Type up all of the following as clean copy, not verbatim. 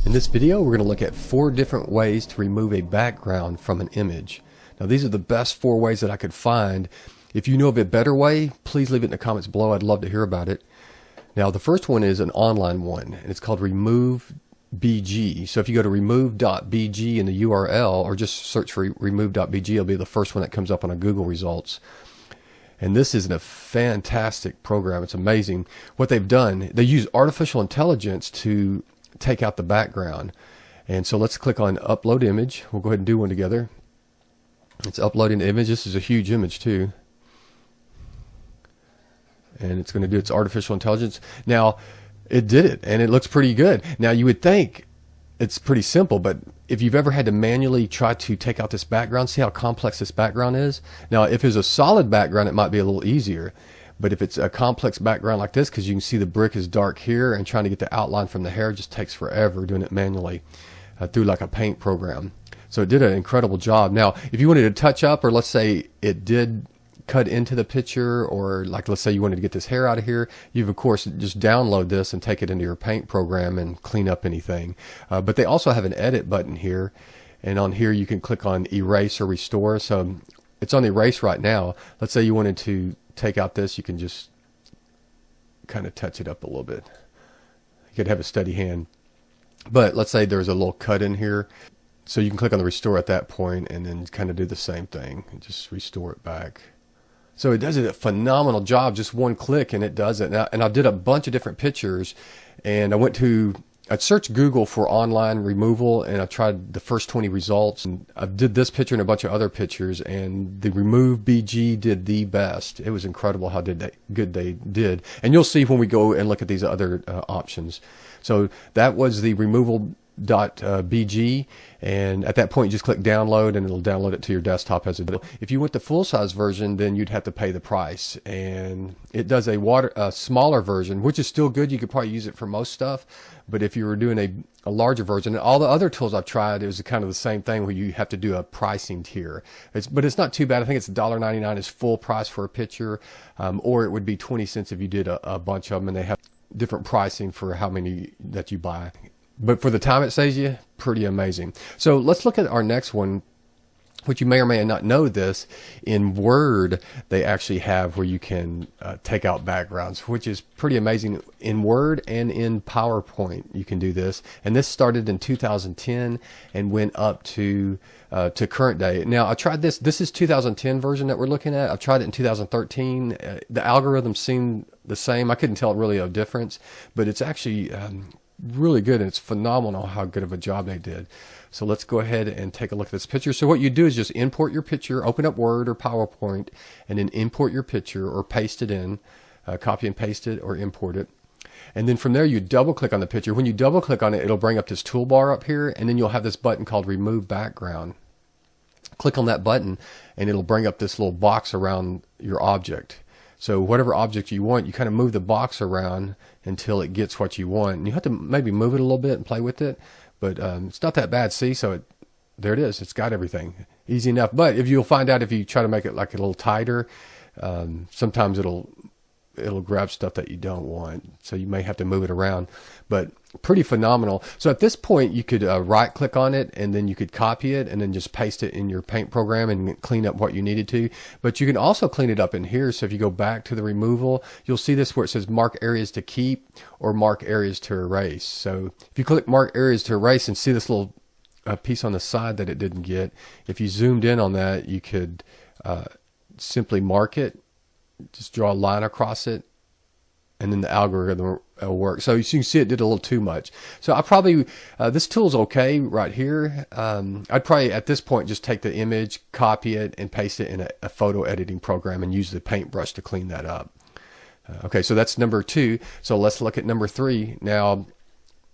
In this video, we're going to look at 4 different ways to remove a background from an image. Now, these are the best 4 ways that I could find. If you know of a better way, please leave it in the comments below. I'd love to hear about it. Now, the first one is an online one, and it's called remove.bg. So if you go to remove.bg in the URL, or just search for remove.bg, it'll be the first one that comes up on a Google results. And this is a fantastic program. It's amazing. What they've done, they use artificial intelligence to take out the background. And so let's click on upload image. We'll go ahead and do one together. It's uploading the image. This is a huge image too. And it's going to do its artificial intelligence. Now, it did it, and it looks pretty good. Now, you would think it's pretty simple, but if you've ever had to manually try to take out this background, see how complex this background is? Now, if it's a solid background, it might be a little easier. But if it's a complex background like this, because you can see the brick is dark here, and trying to get the outline from the hair just takes forever doing it manually through like a paint program. So it did an incredible job. Now, if you wanted to touch up, or let's say it did cut into the picture, or like let's say you wanted to get this hair out of here, you've of course just download this and take it into your paint program and clean up anything. But they also have an edit button here, and on here you can click on erase or restore. So it's on erase right now. Let's say you wanted to take out this, you can just kind of touch it up a little bit. You could have a steady hand. But let's say there's a little cut in here, so you can click on the restore at that point and then kind of do the same thing and just restore it back. So it does a phenomenal job, just one click, and it does it. And I did a bunch of different pictures, and I searched Google for online removal, and I tried the first 20 results. And I did this picture and a bunch of other pictures, and the Remove BG did the best. It was incredible how good they did. And you'll see when we go and look at these other options. So that was the remove.bg, and at that point you just click download, and it'll download it to your desktop as a. If you want the full size version, then you'd have to pay the price, and it does a smaller version, which is still good. You could probably use it for most stuff, but if you were doing a larger version, and all the other tools I've tried, it was kind of the same thing where you have to do a pricing tier. But it's not too bad. I think it's $1.99 is full price for a picture, or it would be 20 cents if you did a bunch of them, and they have different pricing for how many that you buy. But for the time it saves you, pretty amazing. So let's look at our next one, which you may or may not know this. In Word, they actually have where you can take out backgrounds, which is pretty amazing. In Word and in PowerPoint, you can do this. And this started in 2010 and went up to current day. Now, I tried this. This is 2010 version that we're looking at. I've tried it in 2013. The algorithm seemed the same. I couldn't tell really a difference, but it's actually really good, and it's phenomenal how good of a job they did. So let's go ahead and take a look at this picture. So what you do is just import your picture, open up Word or PowerPoint, and then import your picture or paste it in, copy and paste it or import it. And then from there you double click on the picture. When you double click on it, it'll bring up this toolbar up here, and then you'll have this button called Remove Background. Click on that button and it'll bring up this little box around your object. So whatever object you want, you kind of move the box around until it gets what you want. And you have to maybe move it a little bit and play with it, but it's not that bad. See, so there it is. It's got everything. Easy enough. But if you'll find out if you try to make it like a little tighter, sometimes it'll grab stuff that you don't want. So you may have to move it around, but pretty phenomenal. So at this point, you could right click on it, and then you could copy it and then just paste it in your paint program and clean up what you needed to. But you can also clean it up in here. So if you go back to the removal, you'll see this where it says mark areas to keep or mark areas to erase. So if you click mark areas to erase and see this little piece on the side that it didn't get, if you zoomed in on that, you could simply mark it, just draw a line across it, and then the algorithm will work. So you can see it did a little too much. So I probably, this tool's okay right here. I'd probably at this point just take the image, copy it, and paste it in a photo editing program and use the paintbrush to clean that up. Okay, so that's number 2. So let's look at number 3. Now,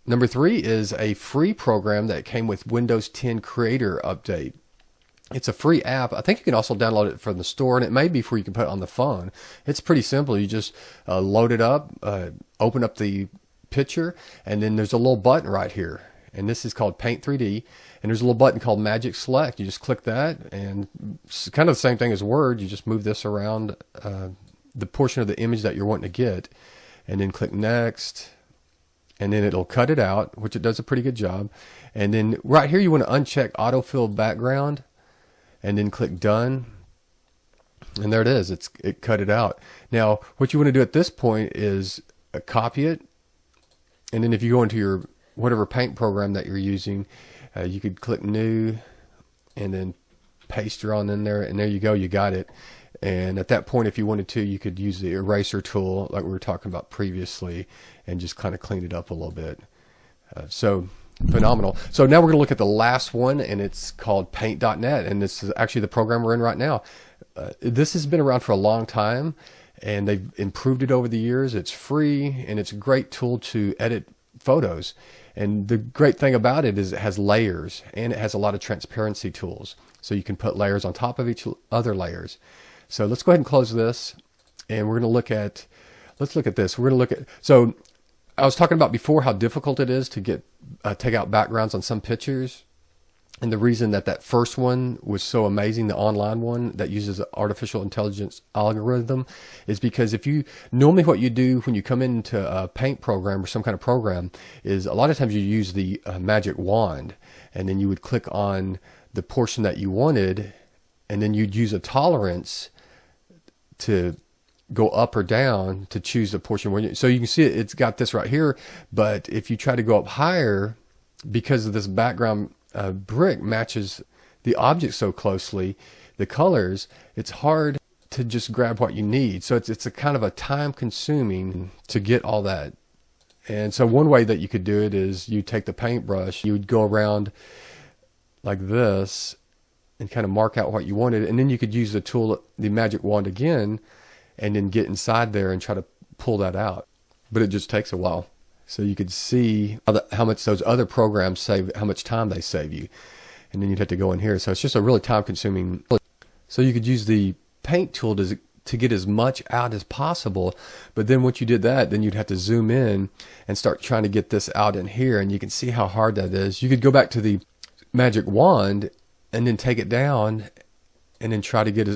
number 3 is a free program that came with Windows 10 Creator Update. It's a free app. I think you can also download it from the store, and it may be free. You can put it on the phone. It's pretty simple. You just load it up, open up the picture, and then there's a little button right here. And this is called Paint 3D. And there's a little button called Magic Select. You just click that, and it's kind of the same thing as Word. You just move this around the portion of the image that you're wanting to get, and then click Next. and then it'll cut it out, which it does a pretty good job. And then right here, you want to uncheck autofill background, and then click done. And there it is. It cut it out. Now, what you want to do at this point is copy it. And then if you go into your whatever paint program that you're using, you could click new and then paste your on in there. And there you go. You got it. And at that point, if you wanted to, you could use the eraser tool like we were talking about previously and just kind of clean it up a little bit. So phenomenal. So now we're going to look at the last one, and it's called paint.net. And this is actually the program we're in right now. This has been around for a long time, and they've improved it over the years. It's free, and it's a great tool to edit photos. And the great thing about it is it has layers, and it has a lot of transparency tools. So you can put layers on top of each other layers. So let's go ahead and close this, and we're going to look at, let's look at this. We're going to look at, so I was talking about before how difficult it is to take out backgrounds on some pictures. And the reason that first one was so amazing, the online one that uses an artificial intelligence algorithm, is because normally what you do when you come into a paint program or some kind of program is a lot of times you use the magic wand, and then you would click on the portion that you wanted, and then you'd use a tolerance to go up or down to choose the portion. So you can see it's got this right here, but if you try to go up higher, because of this background brick matches the object so closely, the colors, it's hard to just grab what you need. So it's a kind of a time consuming to get all that. And so one way that you could do it is you take the paintbrush, you would go around like this and kind of mark out what you wanted, and then you could use the tool, the magic wand again, and then get inside there and try to pull that out. But it just takes a while. So you could see how much those other programs save, how much time they save you. And then you'd have to go in here. So it's just a really time consuming. So you could use the paint tool to get as much out as possible. But then once you did that, then you'd have to zoom in and start trying to get this out in here. And you can see how hard that is. You could go back to the magic wand and then take it down and then try to get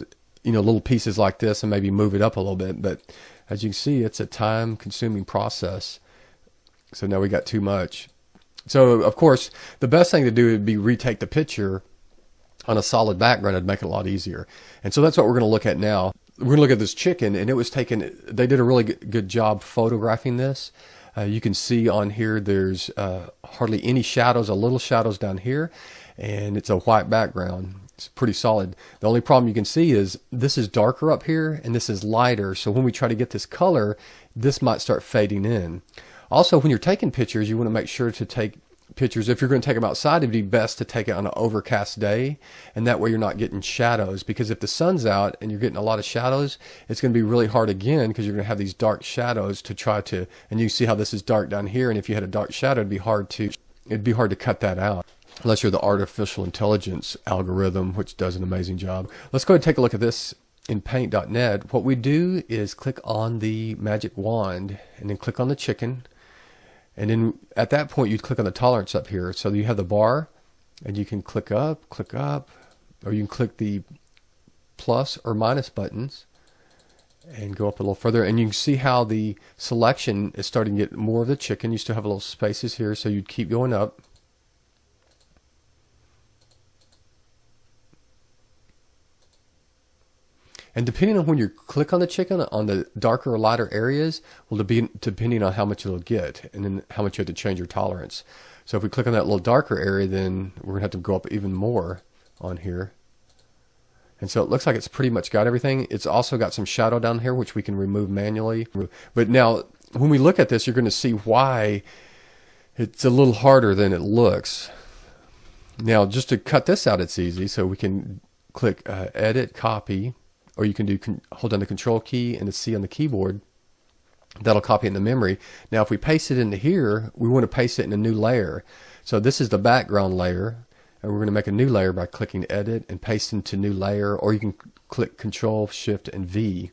little pieces like this and maybe move it up a little bit. But as you can see, it's a time consuming process. So now we got too much. So of course, the best thing to do would be retake the picture on a solid background. It'd make it a lot easier. And so that's what we're going to look at now. We're going to look at this chicken, and it was taken, they did a really good job photographing this. You can see on here there's hardly any shadows, a little shadows down here, and it's a white background. It's pretty solid. The only problem you can see is this is darker up here and this is lighter. So when we try to get this color, this might start fading in. Also, when you're taking pictures, you want to make sure to take pictures. If you're going to take them outside, it'd be best to take it on an overcast day, and that way you're not getting shadows. Because if the sun's out and you're getting a lot of shadows, it's going to be really hard again, because you're going to have these dark shadows to try to, and you see how this is dark down here, and if you had a dark shadow, it'd be hard to cut that out. Unless you're the artificial intelligence algorithm, which does an amazing job. Let's go ahead and take a look at this in paint.net. What we do is click on the magic wand and then click on the chicken. And then at that point, you'd click on the tolerance up here. So you have the bar, and you can click up, or you can click the plus or minus buttons and go up a little further. And you can see how the selection is starting to get more of the chicken. You still have little spaces here, so you'd keep going up. And depending on when you click on the chicken, on the darker or lighter areas, will be depending on how much it'll get, and then how much you have to change your tolerance. So if we click on that little darker area, then we're going to have to go up even more on here. And so it looks like it's pretty much got everything. It's also got some shadow down here, which we can remove manually. But now, when we look at this, you're going to see why it's a little harder than it looks. Now, just to cut this out, it's easy. So we can click Edit, Copy, or you can hold down the Control key and the C on the keyboard. That'll copy it into memory. Now, if we paste it into here, we want to paste it in a new layer. So this is the background layer, and we're going to make a new layer by clicking Edit and paste into New Layer, or you can click Control, Shift, and V.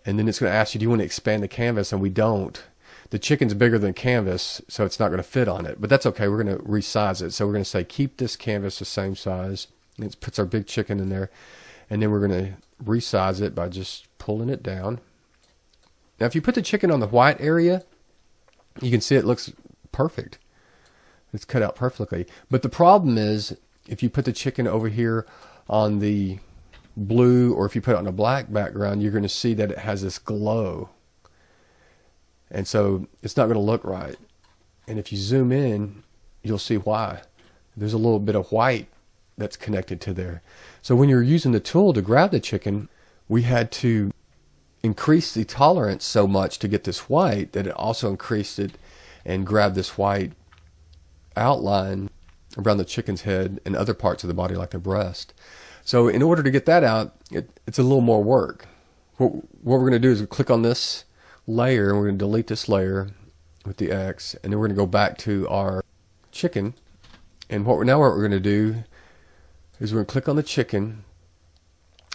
And then it's going to ask you, do you want to expand the canvas? And we don't. The chicken's bigger than canvas, so it's not going to fit on it. But that's okay. We're going to resize it. So we're going to say, keep this canvas the same size. And it puts our big chicken in there. And then we're going to resize it by just pulling it down. Now, if you put the chicken on the white area, You can see it looks perfect. It's cut out perfectly. But the problem is, if you put the chicken over here on the blue, or if you put it on a black background, you're going to see that it has this glow. And so it's not going to look right. And if you zoom in, you'll see why. There's a little bit of white that's connected to there. So when you're using the tool to grab the chicken, we had to increase the tolerance so much to get this white that it also increased it and grabbed this white outline around the chicken's head and other parts of the body like the breast. So in order to get that out, it's a little more work. What we're going to do is click on this layer, and we're going to delete this layer with the X, and then we're going to go back to our chicken. And what we're going to do is we're going to click on the chicken,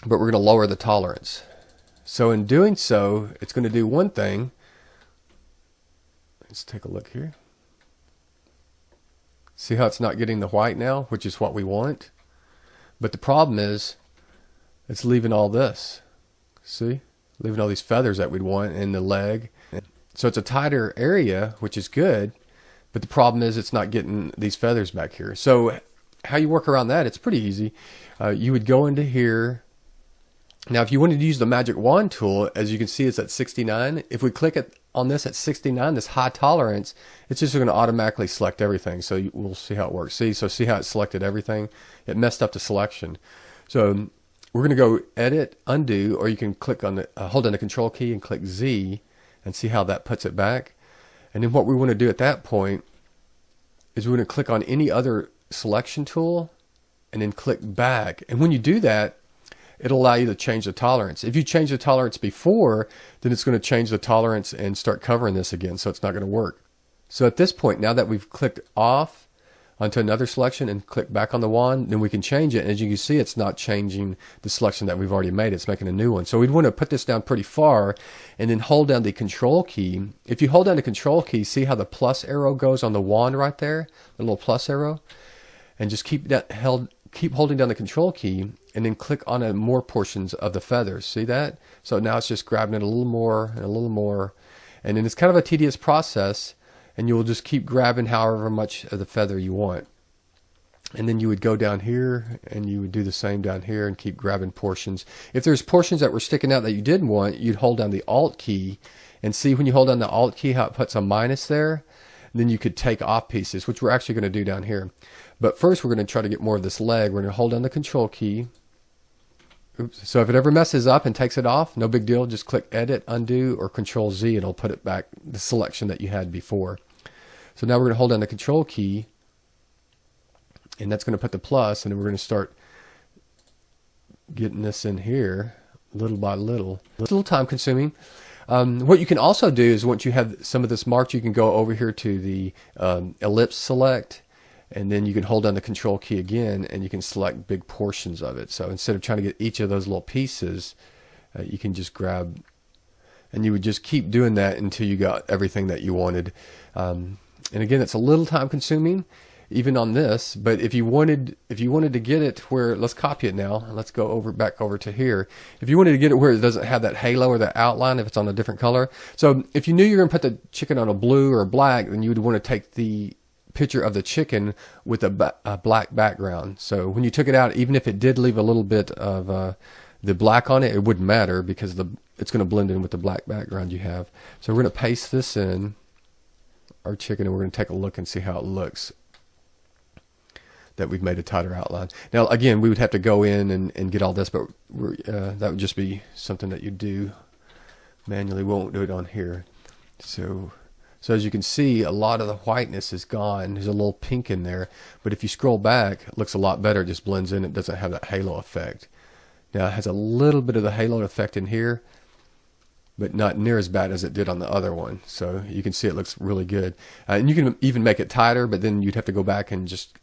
but we're going to lower the tolerance. So in doing so, it's going to do one thing. Let's take a look here. See how it's not getting the white now, which is what we want. But the problem is, it's leaving all this. See? Leaving all these feathers that we'd want in the leg. So it's a tighter area, which is good. But the problem is it's not getting these feathers back here. So how you work around that, it's pretty easy. You would go into here. Now, if you wanted to use the magic wand tool, as you can see, it's at 69. If we click on this at 69, this high tolerance, it's just going to automatically select everything. So we'll see how it works. See how it selected everything? It messed up the selection. So we're going to go edit, undo, or you can click on the, hold down the control key and click Z and see how that puts it back. And then what we want to do at that point is we're going to click on any other selection tool and then click back. And when you do that, it'll allow you to change the tolerance. If you change the tolerance before, then it's going to change the tolerance and start covering this again, so it's not going to work. So at this point, now that we've clicked off onto another selection and click back on the wand, then we can change it. And as you can see, it's not changing the selection that we've already made. It's making a new one. So we'd want to put this down pretty far and then hold down the control key. If you hold down the control key, see how the plus arrow goes on the wand right there? The little plus arrow? And just keep holding down the control key and then click on more portions of the feathers. See that? So now it's just grabbing it a little more and a little more. And then it's kind of a tedious process, and you'll just keep grabbing however much of the feather you want. And then you would go down here and you would do the same down here and keep grabbing portions. If there's portions that were sticking out that you didn't want, you'd hold down the Alt key and see when you hold down the Alt key how it puts a minus there. And then you could take off pieces, which we're actually going to do down here. But first we're going to try to get more of this leg. We're going to hold down the control key. Oops. So if it ever messes up and takes it off, no big deal. Just click edit, undo, or control Z, and it'll put it back the selection that you had before. So now we're going to hold down the control key, and that's going to put the plus, and then we're going to start getting this in here little by little. It's a little time consuming. What you can also do is once you have some of this marked, you can go over here to the ellipse select, and then you can hold down the control key again and you can select big portions of it. So instead of trying to get each of those little pieces, you can just grab, and you would just keep doing that until you got everything that you wanted. And again, it's a little time consuming even on this, but if you wanted to get it where, let's copy it now, let's go back over to here. If you wanted to get it where it doesn't have that halo or that outline, if it's on a different color. So if you knew you were going to put the chicken on a blue or a black, then you would want to take the picture of the chicken with a black background. So when you took it out, even if it did leave a little bit of the black on it, it wouldn't matter because it's going to blend in with the black background you have. So we're going to paste this in our chicken, and we're going to take a look and see how it looks that we've made a tighter outline. Now again, we would have to go in and get all this, but that would just be something that you do manually. We won't do it on here. So as you can see, a lot of the whiteness is gone. There's a little pink in there, but if you scroll back, it looks a lot better. It just blends in. It doesn't have that halo effect. Now it has a little bit of the halo effect in here, but not near as bad as it did on the other one. So you can see it looks really good. And you can even make it tighter, but then you'd have to go back and just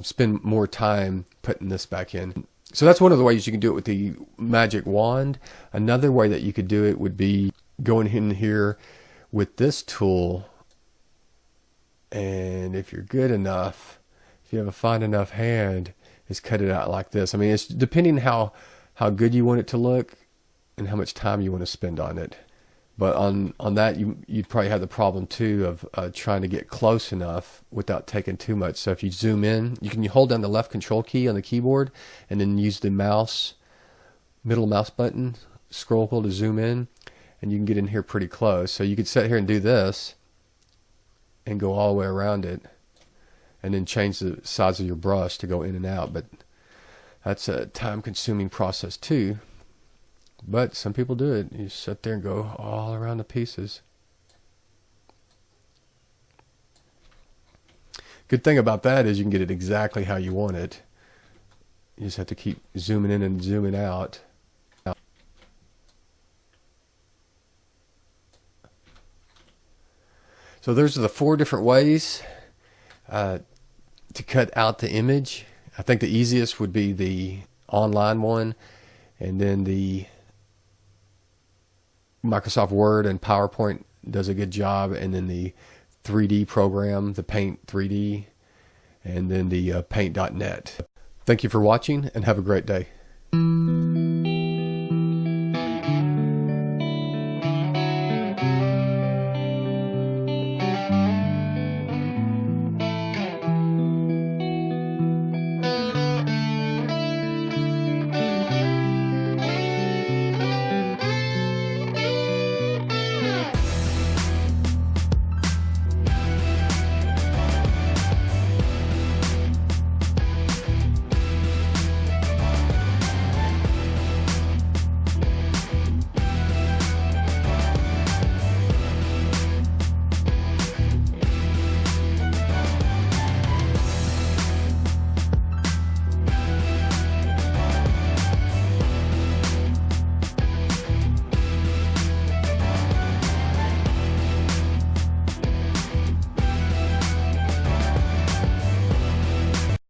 spend more time putting this back in. So that's one of the ways you can do it with the magic wand. Another way that you could do it would be going in here with this tool, and if you're good enough, if you have a fine enough hand, is cut it out like this. I mean, it's depending how good you want it to look and how much time you want to spend on it. But on that, you'd probably have the problem too of trying to get close enough without taking too much. So if you zoom in, you can hold down the left control key on the keyboard and then use the middle mouse button, scroll wheel to zoom in, and you can get in here pretty close. So you could sit here and do this and go all the way around it, and then change the size of your brush to go in and out. But that's a time-consuming process too. But some people do it. You sit there and go all around the pieces. Good thing about that is you can get it exactly how you want it. You just have to keep zooming in and zooming out. So those are the 4 different ways to cut out the image. I think the easiest would be the online one, and then the Microsoft Word and PowerPoint does a good job, and then the 3D program, the Paint 3D, and then the paint.net. Thank you for watching, and have a great day.